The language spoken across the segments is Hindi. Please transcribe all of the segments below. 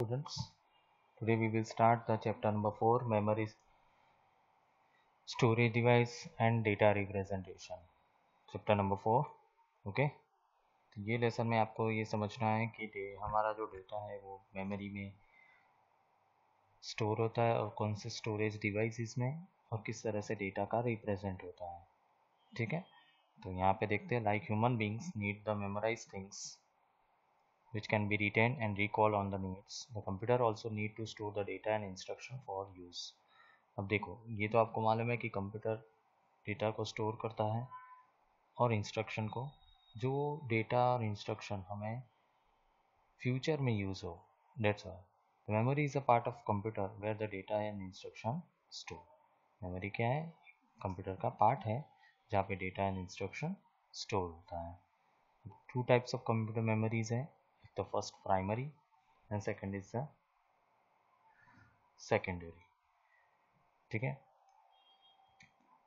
Students, today we will start the chapter number 4, memory, storage device and data representation. Chapter number 4. Okay, तो ये लेसन में आपको ये समझना है कि हमारा जो डेटा है वो मेमोरी में स्टोर होता है और कौन से स्टोरेज डिवाइस इसमें और किस तरह से डेटा का रिप्रेजेंट होता है. ठीक है, तो यहाँ पे देखते हैं like human beings need the memorize things which can be retained and recall on the needs. The computer also need to store the data and instruction for use. अब देखो, ये तो आपको मालूम है कि कंप्यूटर डेटा को स्टोर करता है और इंस्ट्रक्शन को, जो डेटा और इंस्ट्रक्शन हमें फ्यूचर में यूज़ हो. That's all. The memory is a part of computer where the data and instruction store. Memory क्या है? कंप्यूटर का पार्ट है जहाँ पे डेटा एंड इंस्ट्रक्शन स्टोर होता है. Two types of computer memories है. The first primary and second is the secondary. ठीक है,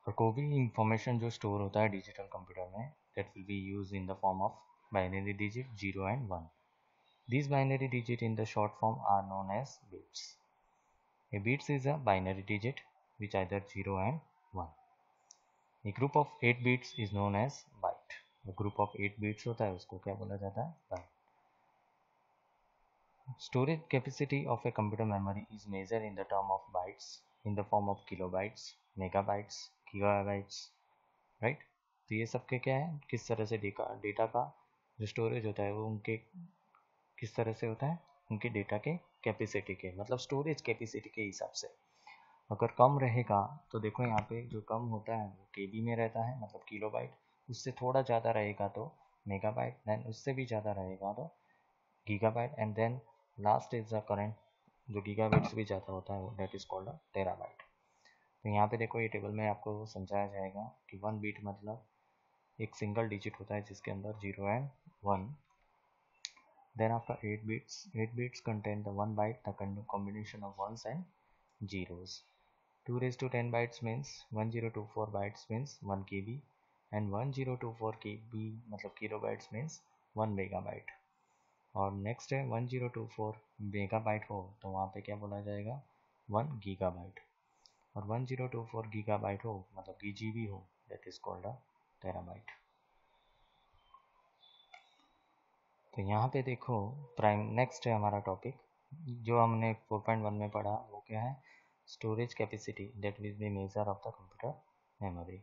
और कोई भी इंफॉर्मेशन जो स्टोर होता है डिजिटल कंप्यूटर में, that will B use in the form of binary digit 0 and 1. These binary digit in the short form are known as bits. A bits is a binary digit which either 0 and 1. A group of 8 bits is known as byte. A group of 8 bits होता है उसको क्या बोला जाता है? Byte. Storage capacity of a computer memory is measured in the term of bytes in the form of kilobytes, megabytes, gigabytes, right? तो ये सब के क्या है, किस तरह से डेटा का जो स्टोरेज होता है वो उनके किस तरह से होता है, उनके डेटा के कैपेसिटी के, मतलब स्टोरेज कैपेसिटी के हिसाब से. अगर कम रहेगा तो देखो यहाँ पे जो कम होता है वो केबी में रहता है, मतलब किलोबाइट. उससे थोड़ा ज़्यादा रहेगा तो मेगाबाइट, देन उससे भी ज़्यादा रहेगा तो gigabyte, and then last is the current जो गीगाबाइट भी ज़्यादा होता है, that is called a terabyte. तो यहाँ पे देखो ये टेबल में आपको समझाया जाएगा कि 1 बीट मतलब एक सिंगल डिजिट होता है जिसके अंदर 0 and 1. Then after 8 bits contain the 1 byte, the combination of ones and zeros. 2 raised to 10 bytes means 1024 bytes means 1 KB, and 1024 KB मतलब kilobytes means 1 megabyte. और नेक्स्ट है 1024 मेगाबाइट हो तो वहाँ पे क्या बोला जाएगा? 1 गीगाबाइट. और 1024 गीगाबाइट हो मतलब जीबी हो, that is called a terabyte. तो यहाँ पे देखो प्राइम नेक्स्ट है हमारा टॉपिक जो हमने 4.1 में पढ़ा, वो क्या है? Storage capacity that will be measure of the computer memory.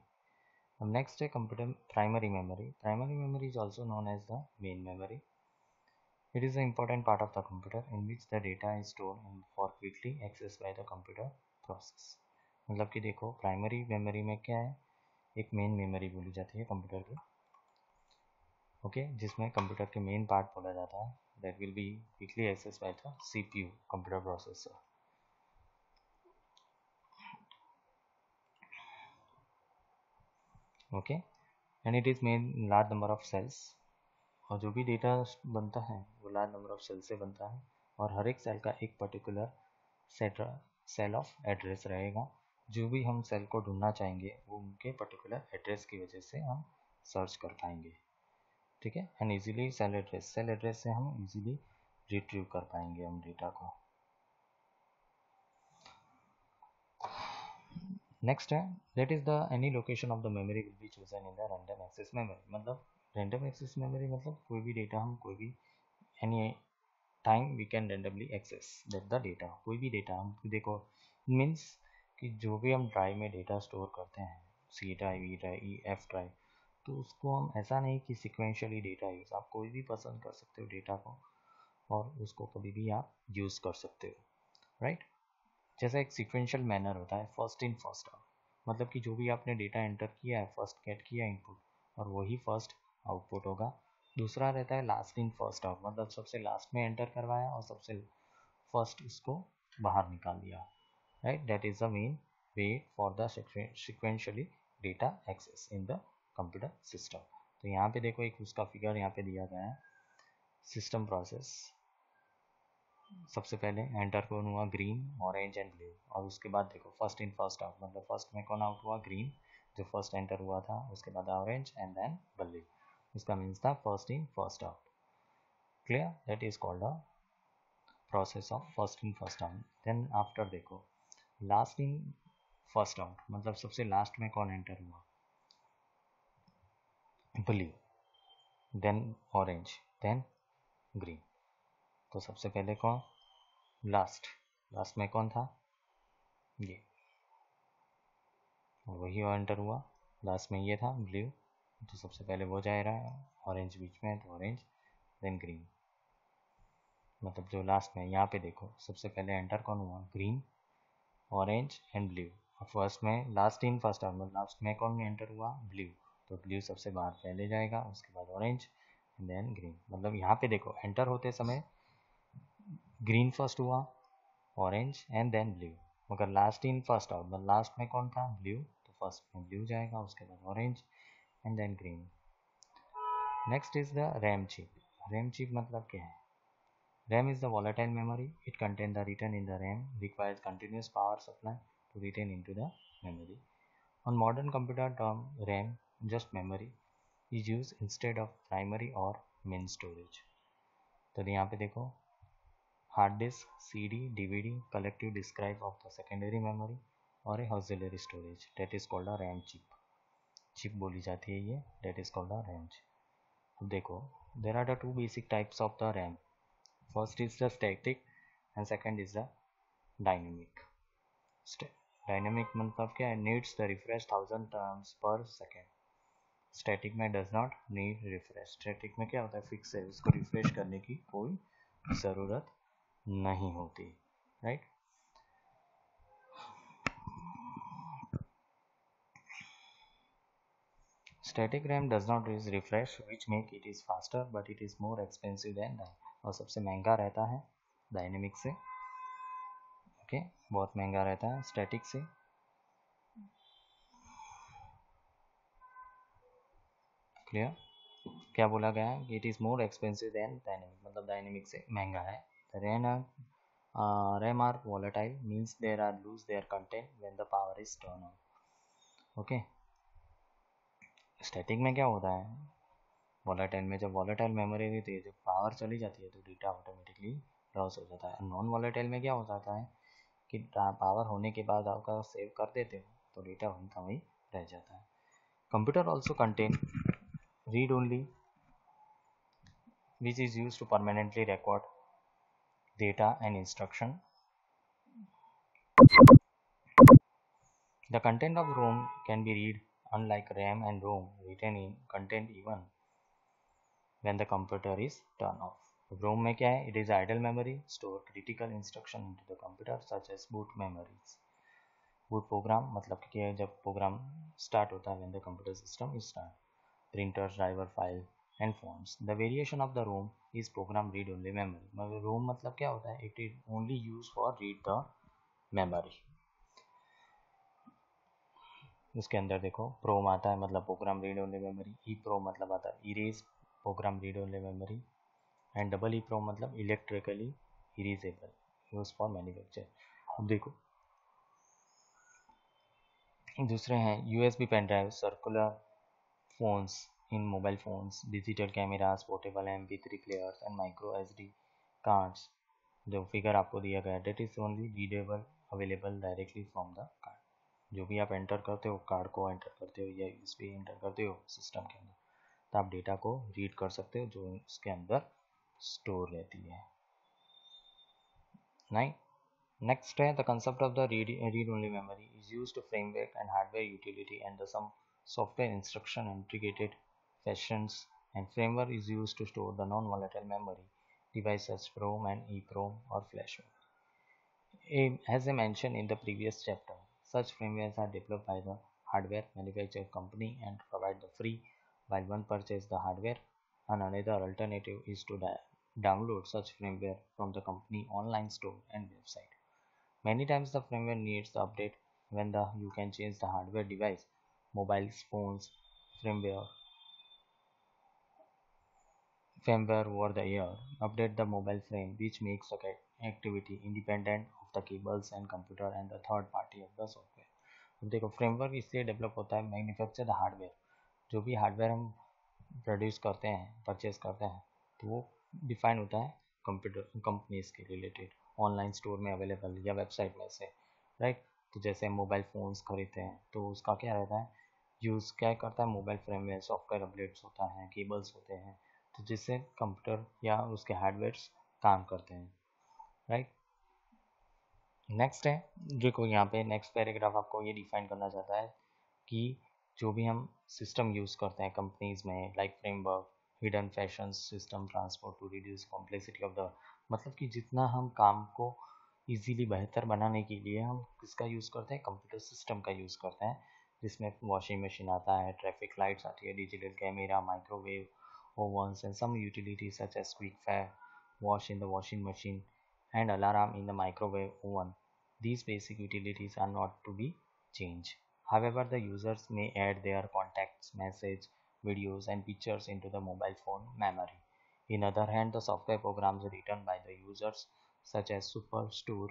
अब नेक्स्ट है computer primary memory. Primary memory is also known as the main memory. It is an important part of the computer in which the data is stored and for quickly accessed by the computer process. मतलब कि देखो प्राइमरी मेमोरी में क्या है, एक मेन मेमोरी बोली जाती है कंप्यूटर की, ओके, जिसमें कंप्यूटर के मेन पार्ट बोला जाता है, that will be quickly access by the CPU computer processor. Okay, and it is main large number of cells. और जो भी डेटा बनता है वो लार्ज नंबर ऑफ सेल से बनता है, और हर एक सेल का एक पर्टिकुलर सेल ऑफ एड्रेस रहेगा. जो भी हम सेल को ढूंढना चाहेंगे वो उनके पर्टिकुलर एड्रेस की वजह से हम सर्च कर पाएंगे. ठीक है, एंड इजीली सेल एड्रेस से हम इजीली रिट्रीव कर पाएंगे हम डेटा को. नेक्स्ट है that is the any location of the memory will be chosen in the random access memory. मतलब रैंडम एक्सेस मेमोरी मतलब कोई भी डेटा हम कोई भी any time we can randomly access that the data. कोई भी डेटा हम देखो मीन्स कि जो भी हम ड्राइव में डेटा स्टोर करते हैं, C drive, E drive, E F drive, तो उसको हम ऐसा नहीं कि सिक्वेंशियली डेटा यूज़, आप कोई भी पसंद कर सकते हो डेटा को और उसको कभी भी आप यूज़ कर सकते हो, राइट? जैसा एक सिक्वेंशियल मैनर होता है, फर्स्ट इन फर्स्ट आउट, मतलब कि जो भी आपने डेटा एंटर किया है, फर्स्ट गेट किया इनपुट और वही फर्स्ट आउटपुट होगा. दूसरा रहता है लास्ट इन फर्स्ट आउट, मतलब सबसे लास्ट में एंटर करवाया और सबसे फर्स्ट उसको बाहर निकाल दिया, right? That is the main way for the sequentially data access in the computer system. तो यहाँ पे देखो एक उसका फिगर यहाँ पे दिया गया है. सिस्टम प्रोसेस, सबसे पहले एंटर कौन हुआ? Green, orange and blue. और उसके बाद देखो फर्स्ट इन फर्स्ट आउट, मतलब फर्स्ट में कौन आउट हुआ? ग्रीन, जो फर्स्ट एंटर हुआ था. उसके बाद ऑरेंज एंड देन ब्लू. इसका मीन्स था first in first out. Clear? That is called a process of first in first out. Then after देखो लास्ट इन फर्स्ट आउट मतलब सबसे लास्ट में कौन एंटर हुआ, blue, then orange, then green. तो सबसे पहले कौन, लास्ट में कौन था, ये, वही एंटर हुआ। लास्ट में ये था ब्लू, तो सबसे पहले वो जा रहा है। ऑरेंज बीच में है तो ऑरेंज, देन ग्रीन। मतलब जो लास्ट में यहाँ पे देखो सबसे पहले एंटर कौन हुआ, ग्रीन, ऑरेंज एंड ब्लू। और फर्स्ट में लास्ट इन फर्स्ट आउट मतलब लास्ट में कौन एंटर हुआ, ब्लू। तो ब्लू सबसे बाहर पहले जाएगा, उसके बाद ऑरेंज देन ग्रीन। मतलब यहाँ पे देखो एंटर होते समय ग्रीन फर्स्ट हुआ, ऑरेंज एंड देन ब्लू। मगर लास्ट इन फर्स्ट आउट मतलब लास्ट में कौन था, ब्लू, तो फर्स्ट में ब्लू जाएगा, उसके बाद orange and then green. Next is the RAM chip. RAM chip मतलब क्या है, RAM is the volatile memory. It contains the written in the RAM, requires continuous power supply to retain into the memory. On modern computer term, RAM, just memory, is used instead of primary or main storage. तो यहाँ पे देखो hard disk, CD, DVD, collective describe of the secondary memory और a auxiliary storage that is called a RAM chip. Chip बोली जाती है ये, that is called a RAM chip. अब देखो there are the two basic types of the RAM. First is the static and second is the dynamic. Dynamic मतलब क्या है, नीड्स द रिफ्रेश 1000 टाइम्स पर सेकेंड। स्टैटिक में does not need refresh. Static में क्या होता है, फिक्स है, उसको रिफ्रेश करने की कोई ज़रूरत नहीं होती, right. Static RAM does not use refresh which make it is faster but it is more expensive than, और सबसे महंगा रहता है डायनेमिक से, ओके, बहुत महंगा रहता है स्टैटिक से। क्लियर, क्या बोला गया है, it is more expensive than dynamic, मतलब डायनेमिक से महंगा है। RAM are volatile means they are lose their content when the power is turned on, okay. Static में क्या होता है, वॉलेटाइल में जब वॉलेटाइल मेमोरी रहती है, जब पावर चली जाती है तो डेटा ऑटोमेटिकली लॉस हो जाता है। नॉन वॉलेटाइल में क्या हो जाता है कि पावर होने के बाद आपका सेव कर देते हो तो डेटा वहीं का वहीं रह जाता है। Computer also contain read only which is used to permanently record data and instruction. The content of ROM can be read, unlike RAM and ROM retain in content even when the computer is turned off. ROM में क्या है, it is idle memory, store critical instruction into the computer such as boot memories. boot program मतलब कि जब प्रोग्राम स्टार्ट होता है when the computer system is start. Printers, driver file and fonts. The variation of the ROM is program read only memory. मगर ROM मतलब क्या होता है, it is only used for read the memory. उसके अंदर देखो प्रोम आता है मतलब program read only memory, E PROM मतलब आता है erase program read only memory, and double E PROM मतलब electrically erasable, use for manufacture. अब देखो दूसरे हैं USB pen drive, cellular phones in mobile phones, digital cameras, portable MP3 players and micro SD cards. जो फिगर आपको दिया गया है data is only readable available directly from the card. जो भी आप एंटर करते हो, कार्ड को एंटर करते हो या यूएसबी एंटर करते हो सिस्टम के अंदर, तो आप डेटा को रीड कर सकते हो जो उसके अंदर स्टोर रहती है। नहीं, next है the concept of the read only memory is used to framework and hardware utility and some software instruction integrated fashions, and framework is used to store the non-volatile memory devices ROM and EEPROM or flash memory. As I mentioned in the previous chapter, such frameworks are developed by the hardware manufacturer company and provide the free while one purchase the hardware, and another alternative is to download such firmware from the company online store and website. Many times the firmware needs the update when you can change the hardware device, mobile phones, firmware over the air, update the mobile frame which makes the activity independent of the cables and computer and the third party of the software. अब देखो फ्रेमवर्क इसलिए डेवलप होता है, मैन्युफैक्चर द हार्डवेयर, जो भी हार्डवेयर हम प्रोड्यूस करते हैं, परचेज करते हैं, तो वो डिफाइन होता है कंप्यूटर कंपनीज के रिलेटेड ऑनलाइन स्टोर में अवेलेबल या वेबसाइट में से, राइट। तो जैसे हम मोबाइल फ़ोन्स खरीदते हैं तो उसका क्या रहता है, यूज़ क्या करता है, मोबाइल फ्रेमवेयर सॉफ्टवेयर अपडेट्स होता है, केबल्स होते हैं, तो जिससे कंप्यूटर या उसके हार्डवेयर्स काम करते हैं, राइट। नेक्स्ट है, देखो यहाँ पे नेक्स्ट पैराग्राफ आपको ये डिफाइन करना चाहता है कि जो भी हम सिस्टम यूज़ करते हैं कंपनीज में, like framework, hidden fashion system, transport to reduce complexity of the, मतलब कि जितना हम काम को इजीली बेहतर बनाने के लिए हम किसका यूज़ करते हैं, कंप्यूटर सिस्टम का यूज़ करते हैं, जिसमें वॉशिंग मशीन आता है, ट्रैफिक लाइट्स आती है, digital camera, microwave ovens and some utilities such as quick wash in the washing machine and alarm in the microwave oven. These basic utilities are not to be changed. However, the users may add their contacts, message, videos and pictures into the mobile phone memory. In other hand, the software programs written by the users such as Superstore,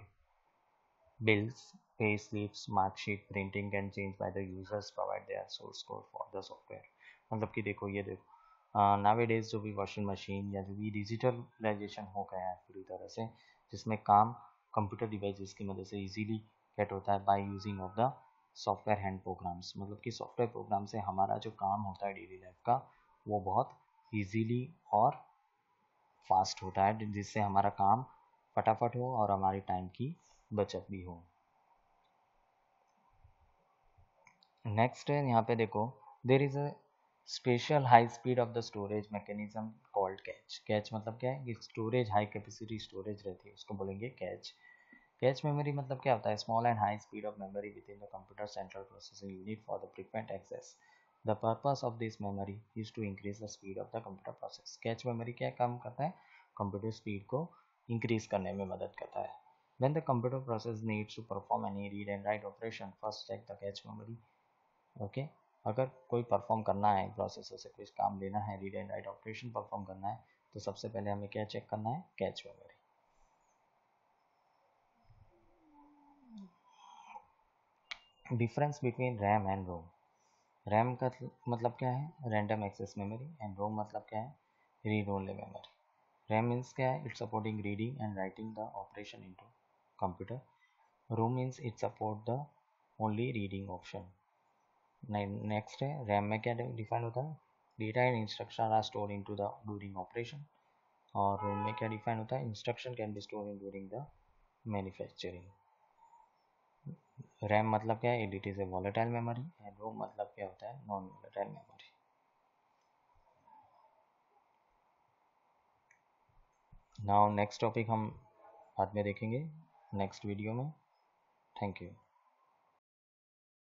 bills, payslips, marksheet, printing can change by the users provide their source code for the software. मतलब कि देखो ये देखो नावेडेज जो भी वॉशिंग मशीन या जो भी डिजिटलाइजेशन हो गया है पूरी तरह से, जिसमें काम कंप्यूटर डिवाइसेस की मदद से इजीली गेट होता है by using of the software hand programs, मतलब कि सॉफ्टवेयर प्रोग्राम से हमारा जो काम होता है डेली लाइफ का वो बहुत इजीली और फास्ट होता है, जिससे हमारा काम फटाफट हो और हमारी टाइम की बचत भी हो। नेक्स्ट है यहाँ पे देखो, there is a special high speed of the storage mechanism called catch. Catch मतलब क्या है, स्टोरेज हाई कैपेसिटी स्टोरेज रहती है उसको बोलेंगे कैच। कैच मेमोरी मतलब क्या होता है, small and high speed of memory within the computer central processing unit for the frequent access. The purpose of this memory is to increase the speed of the computer process. Cache memory क्या काम करता है, कंप्यूटर स्पीड को इंक्रीज करने में मदद करता है। When the computer process needs to perform any read and write operation, first check the cache memory. Okay, अगर कोई परफॉर्म करना है, प्रोसेसर से कुछ काम लेना है, read and write operation perform करना है, तो सबसे पहले हमें क्या चेक करना है, cache memory. Difference between RAM and ROM. RAM का मतलब क्या है, random access memory, and ROM मतलब क्या है, read only memory. RAM means क्या है, it supporting reading and writing the operation into computer. ROM means it support the only reading option. Next है, रैम में क्या डिफाइन होता है, data and instruction are store into the during operation. और रोम में क्या डिफाइन होता है, instruction can be store in during the manufacturing. RAM मतलब क्या है, it is a volatile memory, and ROM मतलब क्या होता है, non volatile memory. Now next topic हम बाद में देखेंगे नेक्स्ट वीडियो में। Thank you.